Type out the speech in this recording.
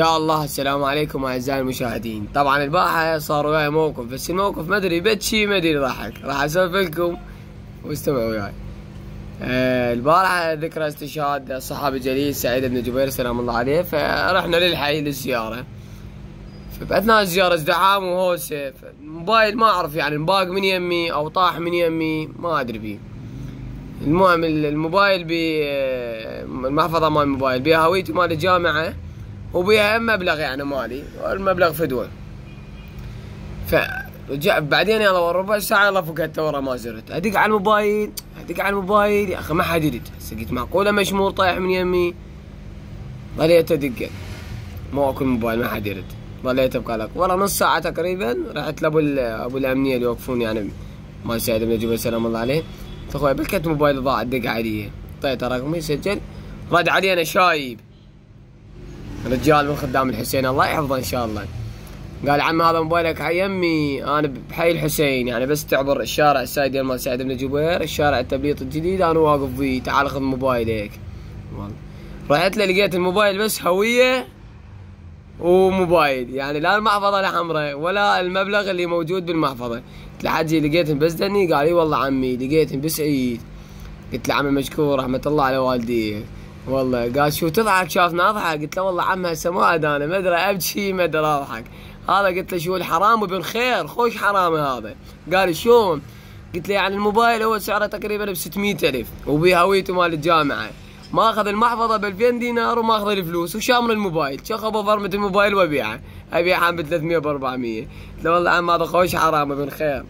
يا الله، السلام عليكم اعزائي المشاهدين. طبعا البارحة صار وياي موقف، بس الموقف ما ادري بتشي ما ادري ضحك، راح اسولف لكم واستمعوا وياي. البارحة ذكرى استشهاد الصحابي الجليل سعيد بن جبير سلام الله عليه، فرحنا للحي للزيارة. فبأثناء الزيارة ازدحام وهوسة، الموبايل ما اعرف يعني انباق من يمي او طاح من يمي ما ادري بيه. المهم الموبايل المحفظة مال الموبايل بيها هويتي مال الجامعة وبيها مبلغ يعني مالي، والمبلغ فدوة. فرجع بعدين يلا ربع ساعة يلا فكت ورا ما زرت، ادق على الموبايل يا اخي ما حد يرد. قلت معقولة مشمور طايح من يمي؟ ظليت ادق مو اكو الموبايل ما حد يرد، ظليت ابقى لك ورا نص ساعة تقريبا. رحت لابو الامنية اللي يوقفون يعني مال سعيد بن جبير سلام الله عليه. قلت اخوي بلكت موبايل ضاع، دق علي، اعطيته رقمي سجل، رد علي انا شايب رجال من خدام الحسين الله يحفظه ان شاء الله. قال عم هذا موبايلك على يمي، انا بحي الحسين يعني بس تعبر الشارع السايد مال سعيد بن جبير، الشارع التبليط الجديد انا واقف فيه، تعال خذ موبايلك. والله رحت له لقيت الموبايل بس هويه وموبايل، يعني لا المحفظه لا حمراء ولا المبلغ اللي موجود بالمحفظه. قلت له حجي لقيتهم بس دني؟ قال اي والله عمي لقيتهم بسعيد. قلت له عمي مشكور رحمه الله على والديك. والله قال شو تضحك شافنا اضحك؟ قلت له والله عم هسه ما انا ما ادري ابكي ما ادري اضحك. هذا قلت له شو الحرام وابن خير خوش حرام هذا. قال شلون؟ قلت له يعني الموبايل هو سعره تقريبا ب 600,000 وبيه هويته مال الجامعه، ما اخذ المحفظه ب 2000 دينار وما اخذ الفلوس وشامل الموبايل، شخبه فرمه الموبايل وابيعه ب 300 ب 400. قلت له والله عم هذا خوش حرام ابن خير.